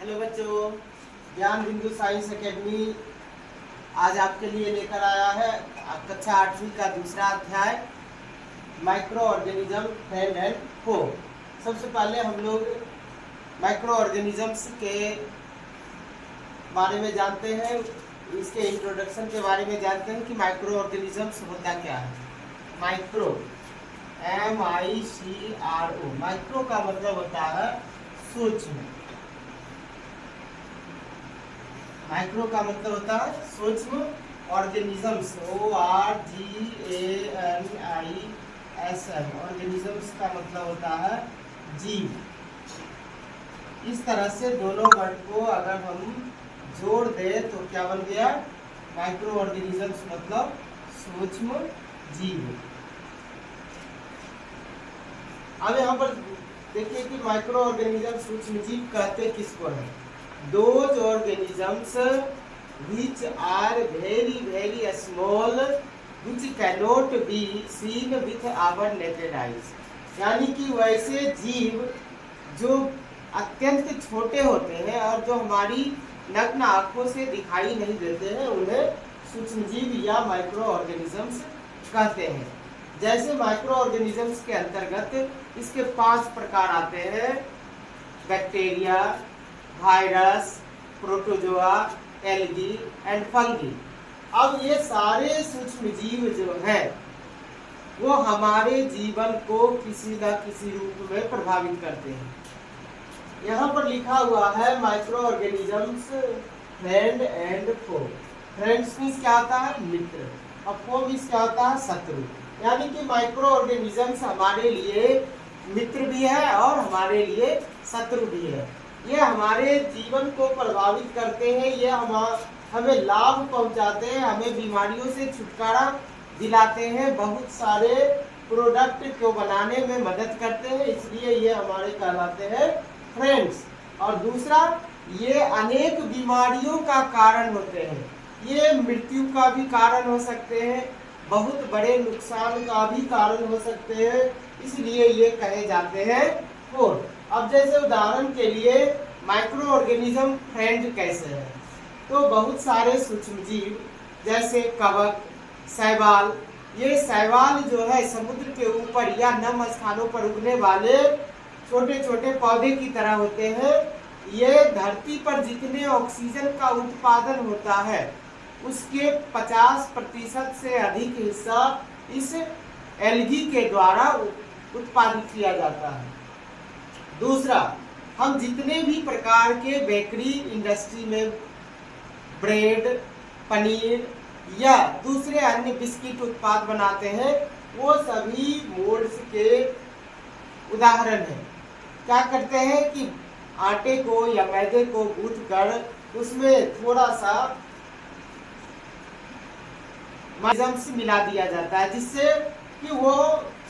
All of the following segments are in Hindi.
हेलो बच्चों, ज्ञान बिंदु साइंस एकेडमी आज आपके लिए लेकर आया है कक्षा 8वीं का दूसरा अध्याय माइक्रो ऑर्गेनिज्म फ्रेंड एंड फो। सबसे पहले हम लोग माइक्रो ऑर्गेनिजम्स के बारे में जानते हैं, इसके इंट्रोडक्शन के बारे में जानते हैं कि माइक्रो ऑर्गेनिजम्स होता क्या है। माइक्रो MICRO, माइक्रो का मतलब होता है सूक्ष्म। माइक्रो का मतलब होता है सूक्ष्म। ऑर्गेनिजम्स ORGANISM, ऑर्गेनिजम्स का मतलब होता है जीव। इस तरह से दोनों वर्ड को अगर हम जोड़ दें तो क्या बन गया? माइक्रो ऑर्गेनिजम्स मतलब सूक्ष्म जीव। अब यहाँ पर देखिए कि माइक्रो ऑर्गेनिज्म सूक्ष्म जीव कहते किसको है? Those organisms which are very very small which cannot be seen with our naked eyes, यानी कि वैसे जीव जो अत्यंत छोटे होते हैं और जो हमारी नग्न आंखों से दिखाई नहीं देते हैं उन्हें सूक्ष्मजीव या माइक्रो ऑर्गेनिजम्स कहते हैं। जैसे माइक्रो ऑर्गेनिजम्स के अंतर्गत इसके 5 प्रकार आते हैं: bacteria, virus, protozoa, algae and fungi. अब ये सारे सूक्ष्म जीव जो हैं वो हमारे जीवन को किसी न किसी रूप में प्रभावित करते हैं। यहाँ पर लिखा हुआ है micro organisms friend and foe. Friends means क्या होता है? मित्र, और फो मीन्स क्या होता है? शत्रु। यानी कि माइक्रो ऑर्गेनिजम्स हमारे लिए मित्र भी है और हमारे लिए शत्रु भी है। ये हमारे जीवन को प्रभावित करते हैं, ये हमें लाभ पहुंचाते हैं, हमें बीमारियों से छुटकारा दिलाते हैं, बहुत सारे प्रोडक्ट को बनाने में मदद करते हैं, इसलिए ये हमारे कहलाते हैं फ्रेंड्स। और दूसरा, ये अनेक बीमारियों का कारण होते हैं, ये मृत्यु का भी कारण हो सकते हैं, बहुत बड़े नुकसान का भी कारण हो सकते हैं, इसलिए ये कहे जाते हैं फोर। अब जैसे उदाहरण के लिए माइक्रो ऑर्गेनिज्म फ्रेंड कैसे है, तो बहुत सारे सूक्ष्म जीव जैसे कवक, शैवाल, ये शैवाल जो है समुद्र के ऊपर या नम स्थानों पर उगने वाले छोटे छोटे पौधे की तरह होते हैं। ये धरती पर जितने ऑक्सीजन का उत्पादन होता है उसके 50% से अधिक हिस्सा इस एल्गी के द्वारा उत्पादित किया जाता है। दूसरा, हम जितने भी प्रकार के बेकरी इंडस्ट्री में ब्रेड, पनीर या दूसरे अन्य बिस्किट उत्पाद बनाते हैं वो सभी मोल्ड्स के उदाहरण हैं। क्या करते हैं कि आटे को या मैदे को गूंथकर उसमें थोड़ा सा ऑर्गेनिजम्स मिला दिया जाता है, जिससे कि वो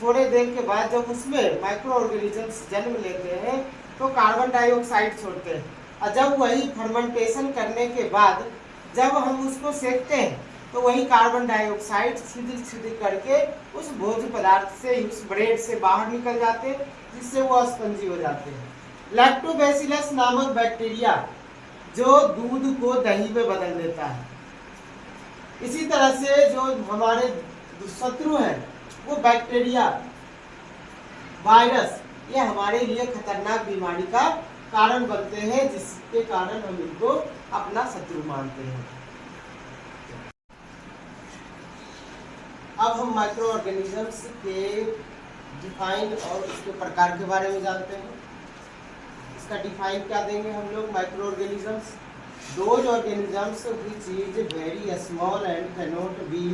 थोड़े देर के बाद जब उसमें माइक्रो ऑर्गेनिजम्स जन्म लेते हैं तो कार्बन डाइऑक्साइड छोड़ते हैं, और जब वही फर्मेंटेशन करने के बाद जब हम उसको सेकते हैं तो वही कार्बन डाइऑक्साइड छिद्र छिद्र करके उस भोज्य पदार्थ से, उस ब्रेड से बाहर निकल जाते हैं, जिससे वो स्पंजी हो जाते हैं। लैक्टोबैसिलस नामक बैक्टीरिया जो दूध को दही में बदल देता है। इसी तरह से जो हमारे शत्रु हैं वो बैक्टीरिया, वायरस, ये हमारे लिए खतरनाक बीमारी का कारण बनते हैं, जिसके कारण हम इनको अपना शत्रु मानते हैं। अब हम माइक्रो ऑर्गेनिजम्स के डिफाइन और उसके प्रकार के बारे में जानते हैं। इसका डिफाइन क्या देंगे हम लोग? Micro organisms, those organisms which is very small and cannot be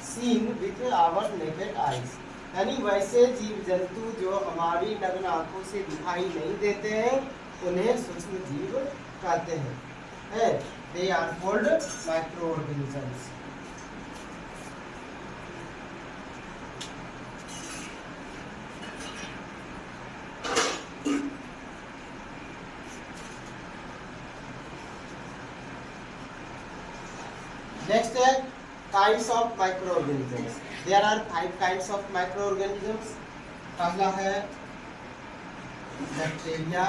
seen with our naked eyes, यानी वैसे जीव जंतु जो हमारी नग्न आंखों से दिखाई नहीं देते हैं उन्हें सूक्ष्म जीव कहते हैं। They are called microorganisms. Next है kinds of microorganisms. There are 5 kinds of microorganisms. पहला है बैक्टीरिया,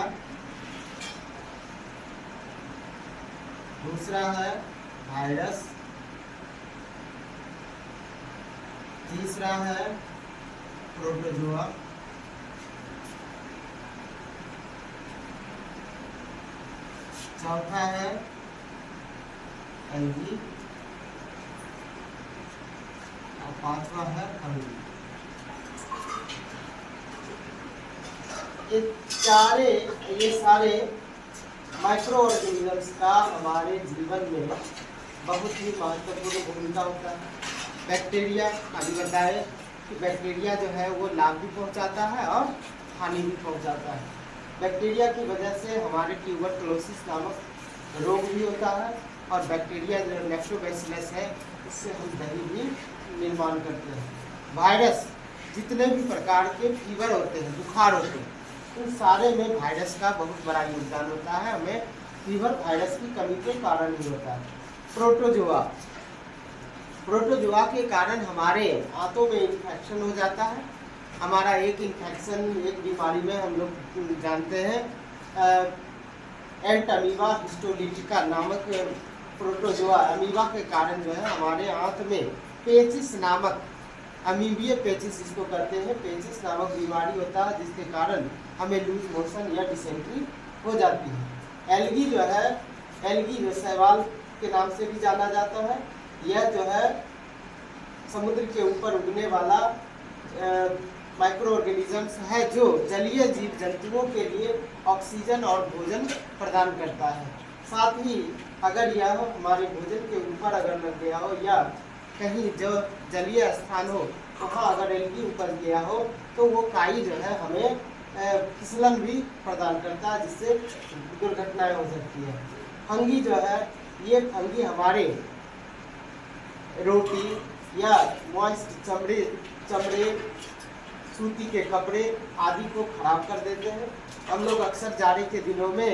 दूसरा है वायरस, तीसरा है प्रोटोजोआ, चौथा है एल्गी और पांचवा है फंगी। ये सारे माइक्रो ऑर्गेनिजम्स का हमारे जीवन में बहुत ही महत्वपूर्ण भूमिका होता है। बैक्टीरिया अभी बताए कि बैक्टीरिया जो है वो लाभ भी पहुंचाता है और हानि भी पहुंचाता है। बैक्टीरिया की वजह से हमारे ट्यूबरकुलोसिस नामक रोग भी होता है, और बैक्टीरिया जो लैक्टोबैसिलस है उससे हम दही भी निर्माण करते हैं। वायरस, जितने भी प्रकार के फीवर होते हैं, बुखार होते हैं, उन सारे में वायरस का बहुत बड़ा योगदान होता है। हमें फीवर वायरस की कमी के कारण ही होता है। प्रोटोजोआ, प्रोटोजोआ के कारण हमारे आंतों में इन्फेक्शन हो जाता है। हमारा एक इन्फेक्शन, एक बीमारी में हम लोग जानते हैं एंट अमीबा हिस्टोलिटिका नामक प्रोटोजोआ अमीबा के कारण जो है हमारे आंत में पेचिस नामक, अमीबिय पेचिस जिसको कहते हैं, पेचिस नामक बीमारी होता है, जिसके कारण हमें लूज मोशन या डिसेंट्री हो जाती है। एल्गी जो है, एल्गी जो शैवाल के नाम से भी जाना जाता है, यह जो है समुद्र के ऊपर उगने वाला माइक्रो ऑर्गेनिजम्स है जो जलीय जीव जंतुओं के लिए ऑक्सीजन और भोजन प्रदान करता है। साथ ही अगर यह हमारे भोजन के ऊपर अगर लग गया हो या कहीं जो जलीय स्थान हो वहाँ अगर एल्गी उपज गया हो तो वो काई जो है हमें फिसलन भी प्रदान करता है, जिससे दुर्घटनाएं हो सकती है। फंगी जो है, ये फंगी हमारे रोटी या मॉइस्ट चमड़े सूती के कपड़े आदि को खराब कर देते हैं। हम लोग अक्सर जाड़े के दिनों में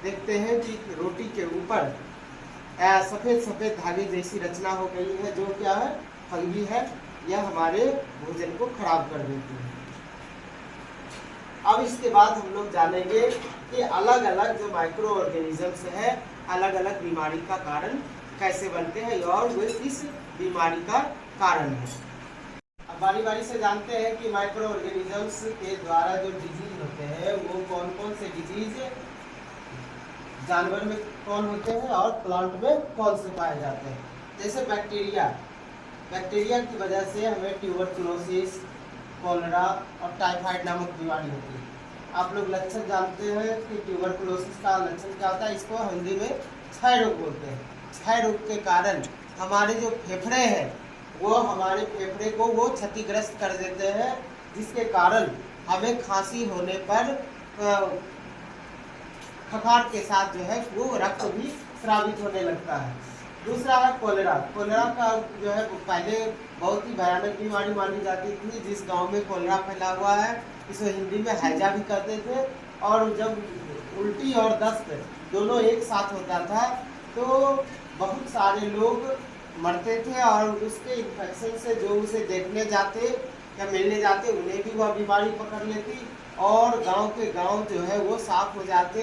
देखते हैं कि रोटी के ऊपर सफ़ेद सफ़ेद धागे जैसी रचना हो गई है, जो क्या है, फंगी है। यह हमारे भोजन को खराब कर देती है। अब इसके बाद हम लोग जानेंगे कि अलग अलग जो माइक्रो ऑर्गेनिजम्स है अलग अलग बीमारी का कारण कैसे बनते हैं और वे किस बीमारी का कारण है। अब बारी बारी से जानते हैं कि माइक्रो ऑर्गेनिजम्स के द्वारा जो डिजीज होते हैं वो कौन कौन से डिजीज जानवर में कौन होते हैं और प्लांट में कौन से पाए जाते हैं। जैसे बैक्टीरिया, बैक्टीरिया की वजह से हमें ट्यूबरकुलोसिस, कॉलरा और टाइफाइड नामक बीमारी होती है। आप लोग लक्षण जानते हैं कि ट्यूबरकुलोसिस का लक्षण क्या होता है, इसको हिंदी में क्षय रोग बोलते हैं। क्षय रोग के कारण हमारे जो फेफड़े हैं वो हमारे फेफड़े को वो क्षतिग्रस्त कर देते हैं, जिसके कारण हमें खांसी होने पर खखार के साथ जो है वो रक्त भी स्रावित होने लगता है। दूसरा है कोलेरा। कोलेरा का जो है पहले बहुत ही भयानक बीमारी मानी जाती थी। जिस गांव में कोलेरा फैला हुआ है इसे हिंदी में हैजा भी कहते थे, और जब उल्टी और दस्त दोनों एक साथ होता था तो बहुत सारे लोग मरते थे, और उसके इन्फेक्शन से जो उसे देखने जाते या मिलने जाते उन्हें भी वह बीमारी पकड़ लेती और गांव के गांव जो है वो साफ हो जाते।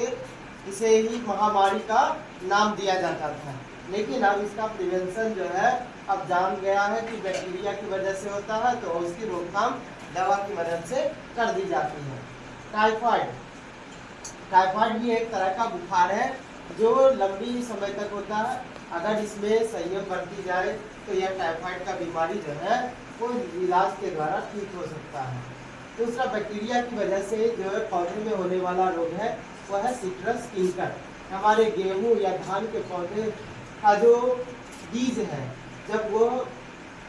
इसे ही महामारी का नाम दिया जाता था। लेकिन अब इसका प्रिवेंशन जो है अब जान गया है कि बैक्टीरिया की वजह से होता है, तो उसकी रोकथाम दवा की मदद से कर दी जाती है। टाइफाइड, टाइफाइड भी एक तरह का बुखार है जो लंबी समय तक होता है। अगर इसमें संयम बरती जाए तो यह टाइफाइड का बीमारी जो है वो इलाज के द्वारा ठीक हो सकता है। दूसरा, बैक्टीरिया की वजह से जो है पौधे में होने वाला रोग है वह है सिट्रस किंकर। हमारे गेहूं या धान के पौधे का जो बीज है जब वो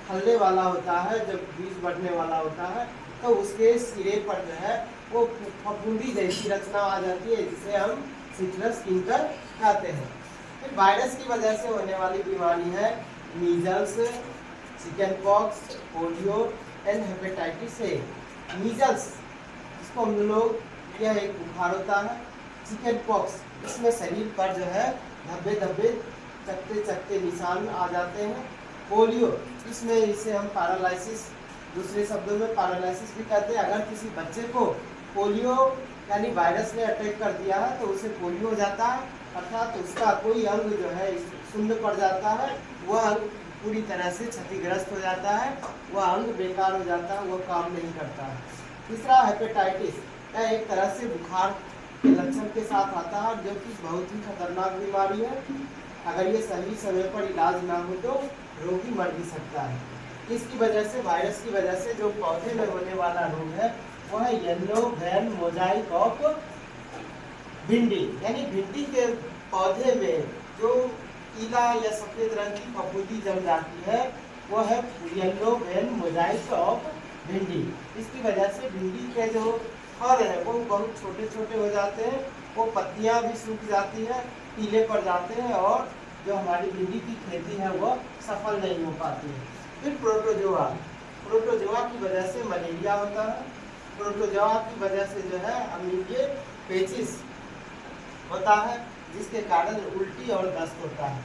फलने वाला होता है, जब बीज बढ़ने वाला होता है तो उसके सिरे पर जो है वो फफूंदी जैसी रचना आ जाती है, जिसे हम सिट्रस किंकर कहते हैं। फिर वायरस की वजह से होने वाली बीमारी है measles, chicken pox, polio and hepatitis A. Measles, इसको हम लोग, यह एक बुखार होता है। चिकन पॉक्स, इसमें शरीर पर जो है धब्बे धब्बे चकते चकते निशान आ जाते हैं। पोलियो, इसमें इसे हम पैरालाइसिस, दूसरे शब्दों में पैरालाइसिस भी कहते हैं। अगर किसी बच्चे को पोलियो यानी वायरस ने अटैक कर दिया है तो उसे पोलियो हो जाता है अर्थात उसका कोई अंग जो है शून्य पड़ जाता है, वह अंग पूरी तरह से क्षतिग्रस्त हो जाता है, वह अंग बेकार हो जाता है, वह काम नहीं करता है। तीसरा हेपेटाइटिस, यह एक तरह से बुखार के लक्षण के साथ आता है, जो कि बहुत ही खतरनाक बीमारी है। अगर ये सही समय पर इलाज ना हो तो रोगी मर भी सकता है। इसकी वजह से, वायरस की वजह से जो पौधे में होने वाला रोग है वह है येलो ग्रेन मोजाइक ऑफ भिंडी, यानी भिंडी के पौधे में जो पीला या सफेद रंग की फफूंदी जम जाती है वो है येलो ग्रेन मोजाइक ऑफ भिंडी। इसकी वजह से भिंडी के जो फल है वो बहुत छोटे छोटे हो जाते हैं, वो पत्तियां भी सूख जाती है, पीले पड़ जाते हैं, और जो हमारी भिंडी की खेती है वो सफल नहीं हो पाती है। फिर प्रोटोजोआ, प्रोटोजोआ की वजह से मलेरिया होता है, प्रोटोजोआ की वजह से जो है अमीबिए पेचिस होता है, जिसके कारण उल्टी और दस्त होता है।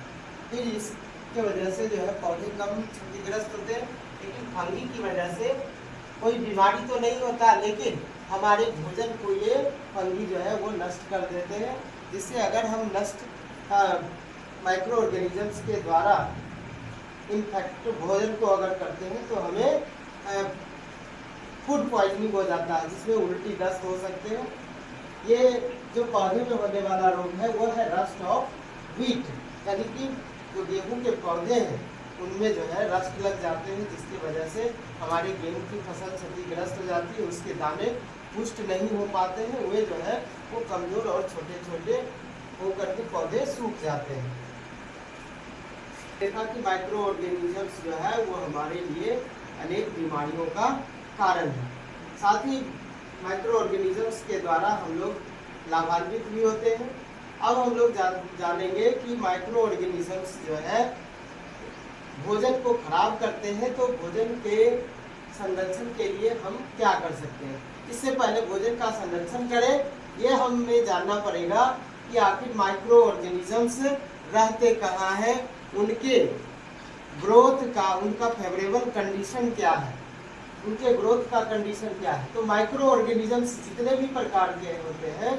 फिर इसके वजह से जो है पौधे कम क्षतिग्रस्त होते हैं, लेकिन फंगी की वजह से कोई बीमारी तो नहीं होता, लेकिन हमारे भोजन को ये फंगी जो है वो नष्ट कर देते हैं, जिससे अगर हम नष्ट माइक्रो ऑर्गेनिजम्स के द्वारा इन्फेक्ट भोजन को अगर करते हैं तो हमें फूड पॉइजनिंग हो जाता है, जिसमें उल्टी दस्त हो सकते हैं। ये जो पौधे में होने वाला रोग है वो है रस्ट ऑफ व्हीट, यानी कि जो गेहूं के पौधे हैं उनमें जो है रस्ट लग जाते हैं, जिसकी वजह से हमारे गेहूं की फसल क्षतिग्रस्त हो जाती है, उसके दाने पुष्ट नहीं हो पाते हैं, वे जो है वो कमजोर और छोटे छोटे होकर के पौधे सूख जाते हैं। देखा कि माइक्रो ऑर्गेनिजम्स जो है वो हमारे लिए अनेक बीमारियों का कारण है। साथ ही माइक्रो ऑर्गेनिजम्स के द्वारा हम लोग लाभान्वित भी होते हैं। अब हम लोग जानेंगे कि माइक्रो ऑर्गेनिजम्स जो है भोजन को खराब करते हैं, तो भोजन के संरक्षण के लिए हम क्या कर सकते हैं। इससे पहले भोजन का संरक्षण करें, ये हमें जानना पड़ेगा कि आखिर माइक्रो ऑर्गेनिजम्स रहते कहाँ हैं, उनके ग्रोथ का, उनका फेवरेबल कंडीशन क्या है, उनके ग्रोथ का कंडीशन क्या है। तो माइक्रो ऑर्गेनिजम्स जितने भी प्रकार के होते हैं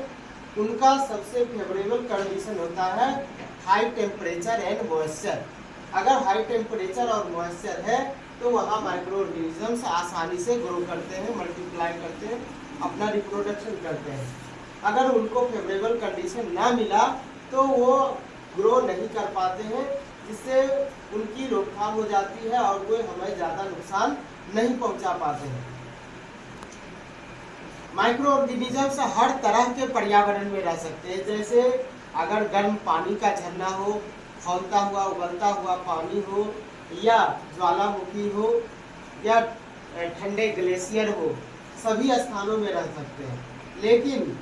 उनका सबसे फेवरेबल कंडीशन होता है हाई टेम्परेचर एंड मॉइस्चर। अगर हाई टेम्परेचर और मॉइस्चर है तो वहाँ माइक्रो ऑर्गेनिजम्स आसानी से ग्रो करते हैं, मल्टीप्लाई करते हैं, अपना रिप्रोडक्शन करते हैं। अगर उनको फेवरेबल कंडीशन ना मिला तो वो ग्रो नहीं कर पाते हैं, जिससे उनकी रोकथाम हो जाती है और वो हमें ज़्यादा नुकसान नहीं पहुंचा पाते हैं। माइक्रो ऑर्गेनिजम्स हर तरह के पर्यावरण में रह सकते हैं, जैसे अगर गर्म पानी का झरना हो, खौलता हुआ उबलता हुआ पानी हो, या ज्वालामुखी हो, या ठंडे ग्लेशियर हो, सभी स्थानों में रह सकते हैं। लेकिन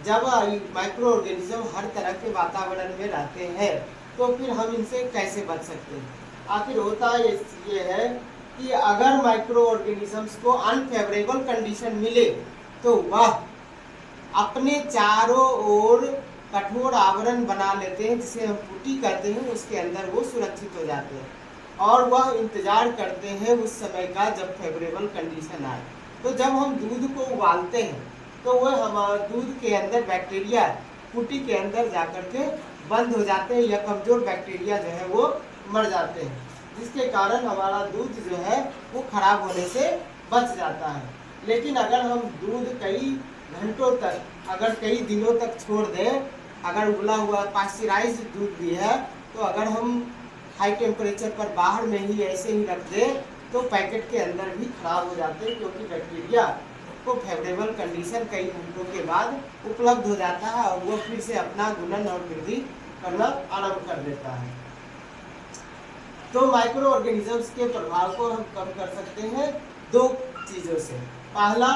जब माइक्रो ऑर्गेनिज्म हर तरह के वातावरण में रहते हैं तो फिर हम इनसे कैसे बच सकते हैं। आखिर होता ये है कि अगर माइक्रो ऑर्गेनिजम्स को अनफेवरेबल कंडीशन मिले तो वह अपने चारों ओर कठोर आवरण बना लेते हैं, जिसे हम पुटी कहते हैं, उसके अंदर वो सुरक्षित हो जाते हैं और वह इंतजार करते हैं उस समय का जब फेवरेबल कंडीशन आए। तो जब हम दूध को उबालते हैं तो वह हमारे दूध के अंदर बैक्टीरिया पुटी के अंदर जाकर के बंद हो जाते हैं, या कमजोर बैक्टीरिया जो है वो मर जाते हैं, जिसके कारण हमारा दूध जो है वो खराब होने से बच जाता है। लेकिन अगर हम दूध कई घंटों तक, अगर कई दिनों तक छोड़ दें, अगर उबला हुआ पास्चराइज्ड दूध भी है, तो अगर हम हाई टेम्परेचर पर बाहर में ही ऐसे ही रख दें तो पैकेट के अंदर भी खराब हो जाते हैं, क्योंकि बैक्टीरिया को फेवरेबल कंडीशन कई घंटों के बाद उपलब्ध हो जाता है और वो फिर से अपना गुणन और वृद्धि करना आरंभ कर देता है। तो माइक्रो ऑर्गेनिजम्स के प्रभाव को हम कम कर सकते हैं दो चीजों से, पहला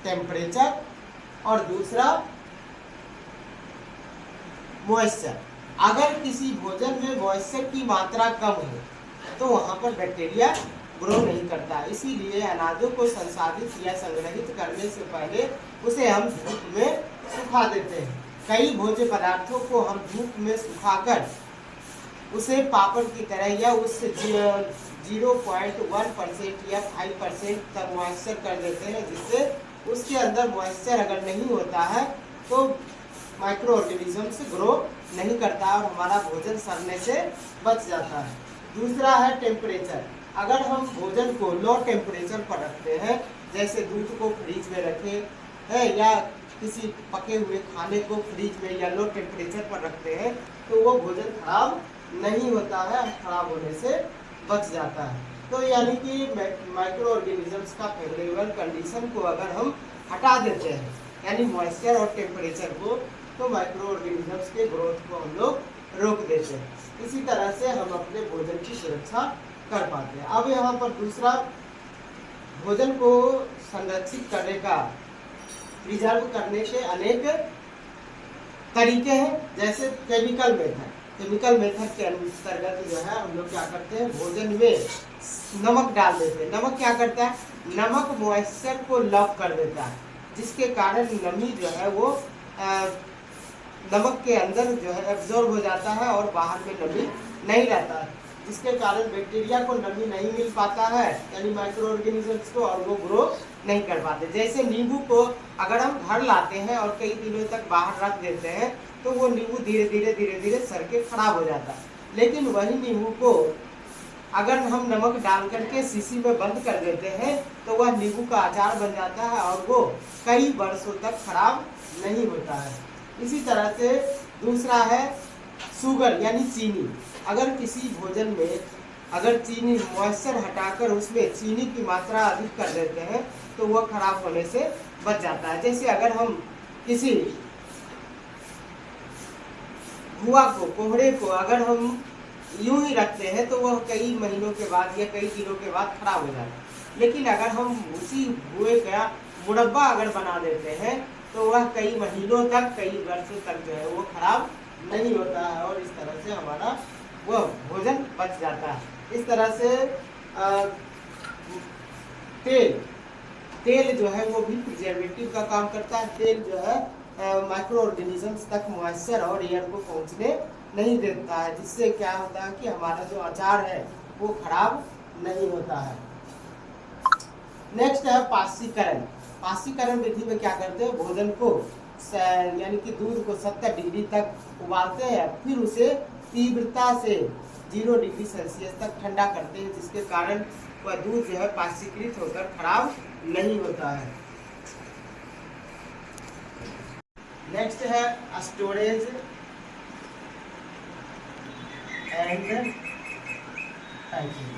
टेम्परेचर और दूसरा मॉइस्चर। अगर किसी भोजन में मॉइस्चर की मात्रा कम हो तो वहाँ पर बैक्टीरिया ग्रो नहीं करता, इसीलिए अनाजों को संसाधित या संग्रहित करने से पहले उसे हम धूप में सुखा देते हैं। कई भोज्य पदार्थों को हम धूप में सुखाकर उसे पापड़ की तरह या उससे 0.1% या 5% तक मॉइस्चर कर देते हैं, जिससे उसके अंदर मॉइस्चर अगर नहीं होता है तो माइक्रो ऑर्गेनिजम्स ग्रो नहीं करता और हमारा भोजन सड़ने से बच जाता है। दूसरा है टेम्परेचर। अगर हम भोजन को लो टेम्परेचर पर रखते हैं, जैसे दूध को फ्रिज में रखें है या किसी पके हुए खाने को फ्रिज में या लो टेम्परेचर पर रखते हैं, तो वो भोजन खराब नहीं होता है, खराब होने से बच जाता है। तो यानी कि माइक्रो ऑर्गेनिजम्स का फेवरेबल कंडीशन को अगर हम हटा देते हैं, यानी मॉइस्चर और टेम्परेचर को, तो माइक्रो ऑर्गेनिजम्स के ग्रोथ को हम लोग रोक देते हैं। इसी तरह से हम अपने भोजन की सुरक्षा कर पाते हैं। अब यहाँ पर दूसरा, भोजन को संरक्षित करने का, प्रिजर्व करने के अनेक तरीके हैं, जैसे केमिकल मेथड। केमिकल मेथड के अंतर्गत जो है हम लोग क्या करते हैं, भोजन में नमक डाल देते हैं। नमक क्या करता है, नमक मॉइस्चर को लॉक कर देता है, जिसके कारण नमी जो है वो नमक के अंदर जो है एब्जॉर्ब हो जाता है और बाहर में नमी नहीं रहता है, जिसके कारण बैक्टीरिया को नमी नहीं मिल पाता है, यानी माइक्रो ऑर्गेनिजम्स को, और वो ग्रो नहीं कर पाते। जैसे नींबू को अगर हम घर लाते हैं और कई दिनों तक बाहर रख देते हैं, तो वो नींबू धीरे धीरे सड़ के खराब हो जाता है। लेकिन वही नींबू को अगर हम नमक डाल करके शीशी में बंद कर देते हैं, तो वह नींबू का अचार बन जाता है और वो कई वर्षों तक खराब नहीं होता है। इसी तरह से दूसरा है शुगर यानी चीनी। अगर किसी भोजन में अगर चीनी, मॉइस्चर हटाकर उसमें चीनी की मात्रा अधिक कर देते हैं, तो वह खराब होने से बच जाता है। जैसे अगर हम किसी भुआ को, कोहड़े को अगर हम यूं ही रखते हैं, तो वह कई महीनों के बाद या कई दिनों के बाद खराब हो जाता है। लेकिन अगर हम उसी भुए का मुरब्बा अगर बना देते हैं, तो वह कई महीनों तक, कई वर्षों तक जो है वो खराब नहीं होता है, और इस तरह से हमारा वह भोजन बच जाता है। इस तरह से तेल जो है वो भी प्रिजर्वेटिव का काम करता है। तेल जो है माइक्रो ऑर्गेनिजम्स तक मॉइस्चर और एयर को पहुंचने नहीं देता है, जिससे क्या होता है कि हमारा जो अचार है वो खराब नहीं होता है। नेक्स्ट है पाशीकरण। पाशीकरण विधि में क्या करते हैं, भोजन को यानी कि दूध को 70 डिग्री तक उबालते हैं, फिर उसे तीव्रता से 0 डिग्री सेल्सियस तक ठंडा करते हैं, जिसके कारण वह दूध जो है पाशीकृत होकर खराब नहीं होता है। नेक्स्ट है स्टोरेज एंड पैकिंग।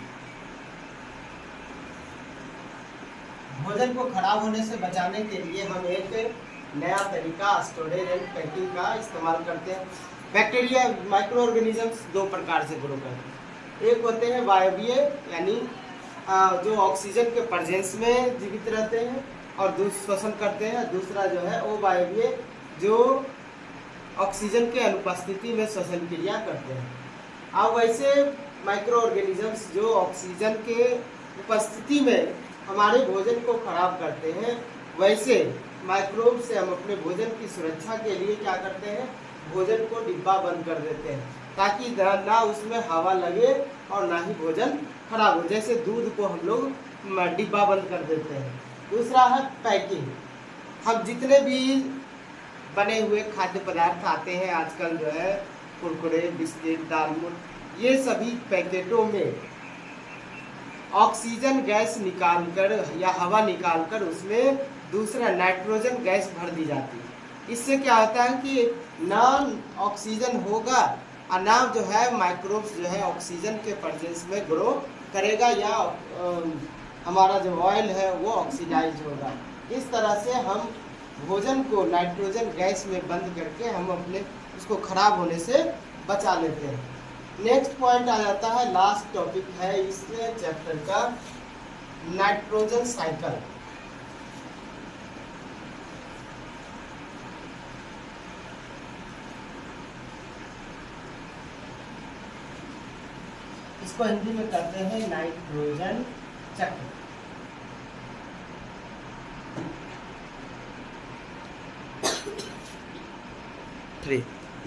भोजन को खराब होने से बचाने के लिए हम एक नया तरीका स्टोरेज एंड पैकिंग का इस्तेमाल करते हैं। बैक्टीरिया, माइक्रो ऑर्गेनिजम्स दो प्रकार से ग्रो करते हैं। एक होते हैं वायवीय, यानी जो ऑक्सीजन के प्रेजेंस में जीवित रहते हैं और श्वसन करते हैं। दूसरा जो है अवायवीय, जो ऑक्सीजन के अनुपस्थिति में श्वसन क्रिया करते हैं। अब वैसे माइक्रो ऑर्गेनिजम्स जो ऑक्सीजन के उपस्थिति में हमारे भोजन को खराब करते हैं, वैसे माइक्रोब से हम अपने भोजन की सुरक्षा के लिए क्या करते हैं, भोजन को डिब्बा बंद कर देते हैं, ताकि ना उसमें हवा लगे और ना ही भोजन खराब हो। जैसे दूध को हम लोग डिब्बा बंद कर देते हैं। दूसरा है पैकिंग। हम जितने भी बने हुए खाद्य पदार्थ आते हैं आजकल, जो है कुरकुरे, बिस्किट, दालमोट, ये सभी पैकेटों में ऑक्सीजन गैस निकालकर या हवा निकालकर उसमें दूसरा नाइट्रोजन गैस भर दी जाती है। इससे क्या होता है कि ना ऑक्सीजन होगा और ना जो है माइक्रोब्स जो है ऑक्सीजन के प्रेजेंस में ग्रो करेगा, या हमारा जो ऑयल है वो ऑक्सीडाइज होगा। इस तरह से हम भोजन को नाइट्रोजन गैस में बंद करके हम अपने उसको खराब होने से बचा लेते हैं। नेक्स्ट पॉइंट आ जाता है, लास्ट टॉपिक है इस चैप्टर का, नाइट्रोजन साइकिल। इसको हिंदी में कहते हैं नाइट्रोजन चक्र।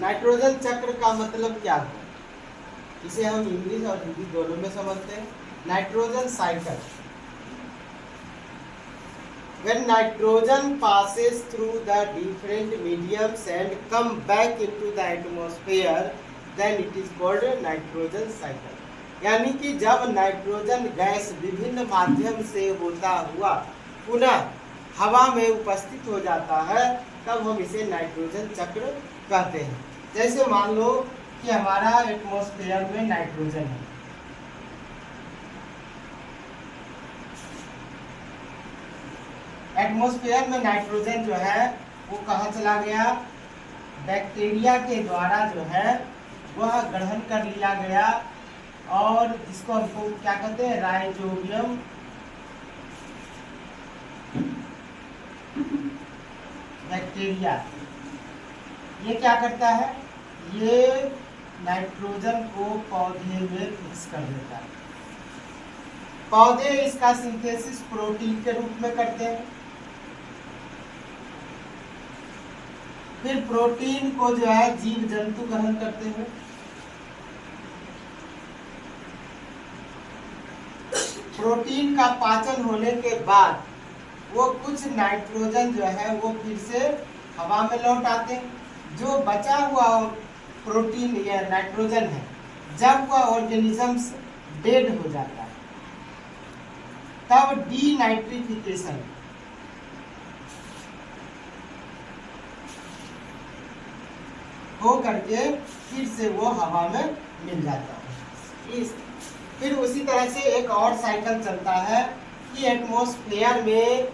नाइट्रोजन चक्र का मतलब क्या है, इसे हम इंग्लिश और हिंदी दोनों में समझते हैं। Nitrogen cycle When nitrogen passes through the different mediums and come back into the atmosphere, then it is called nitrogen cycle. यानी कि जब नाइट्रोजन गैस विभिन्न माध्यम से होता हुआ पुनः हवा में उपस्थित हो जाता है, तब हम इसे नाइट्रोजन चक्र कहते हैं। जैसे मान लो कि हमारा एटमॉस्फेयर में नाइट्रोजन है, एटमॉस्फेयर में नाइट्रोजन जो है वो कहाँ चला गया, बैक्टीरिया के द्वारा जो है वह ग्रहण कर लिया गया, और इसको हमको क्या कहते हैं, राइजोबियम बैक्टीरिया। ये क्या करता है, ये नाइट्रोजन को पौधे में फिक्स कर देता है। पौधे इसका सिंथेसिस प्रोटीन के रूप में करते हैं, फिर प्रोटीन को जो है जीव जंतु ग्रहण करते हैं, प्रोटीन का पाचन होने के बाद वो कुछ नाइट्रोजन जो है वो फिर से हवा में लौट आते हैं। जो बचा हुआ प्रोटीन या नाइट्रोजन है, जब वह ऑर्गेनिजम्स डेड हो जाता है तब डीनाइट्रिफिकेशन हो करके फिर से वो हवा में मिल जाता है। फिर उसी तरह से एक और साइकिल चलता है कि एटमॉस्फेयर में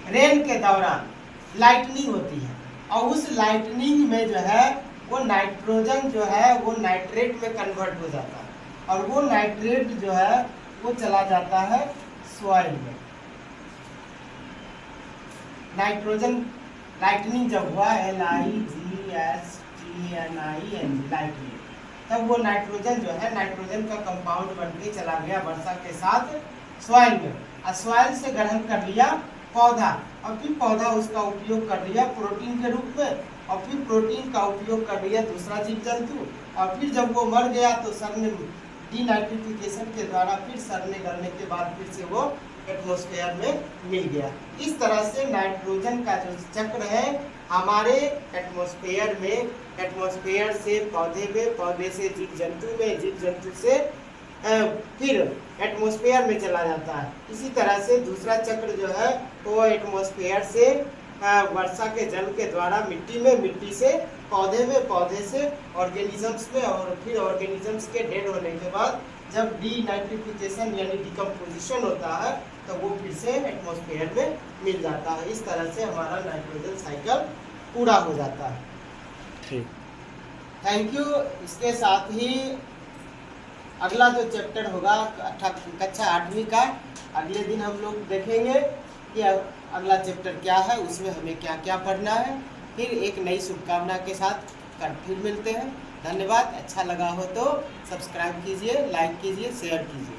रेन के दौरान लाइटनिंग होती है, और उस लाइटनिंग में जो है वो नाइट्रोजन जो है वो नाइट्रेट में कन्वर्ट हो जाता है, और वो नाइट्रेट जो है वो चला जाता है सॉइल में। नाइट्रोजन लाइटनिंग जब हुआ, LIGHTNING लाइटनिंग, तब वो नाइट्रोजन जो है नाइट्रोजन का कंपाउंड बन के चला गया वर्षा के साथ सॉइल में, और सॉइल से ग्रहण कर लिया पौधा, और फिर पौधा उसका उपयोग कर लिया प्रोटीन के रूप में, और फिर प्रोटीन का उपयोग कर लिया दूसरा जीव जंतु, और फिर जब वो मर गया तो सड़ने डीनाइट्रिफिकेशन के द्वारा फिर सड़ने गलने के बाद फिर से वो एटमॉस्फेयर में मिल गया। इस तरह से नाइट्रोजन का जो चक्र है हमारे एटमॉस्फेयर में, एटमॉस्फेयर से पौधे में, पौधे से जीव जंतु में, जीव जंतु से फिर एटमॉस्फेयर में चला जाता है। इसी तरह से दूसरा चक्र जो है वो एटमॉस्फेयर से वर्षा के जल के द्वारा मिट्टी में, मिट्टी से पौधे में, पौधे से ऑर्गेनिजम्स में, और फिर ऑर्गेनिजम्स के डेड होने के बाद जब डीनाइट्रिफिकेशन यानी डिकम्पोजिशन होता है तो वो फिर से एटमॉस्फेयर में मिल जाता है। इस तरह से हमारा नाइट्रोजन साइकिल पूरा हो जाता है। ठीक, थैंक यू। इसके साथ ही अगला जो चैप्टर होगा कक्षा 8वीं का, अगले दिन हम लोग देखेंगे कि अगला चैप्टर क्या है, उसमें हमें क्या क्या पढ़ना है। फिर एक नई शुभकामना के साथ फिर मिलते हैं। धन्यवाद। अच्छा लगा हो तो सब्सक्राइब कीजिए, लाइक कीजिए, शेयर कीजिए।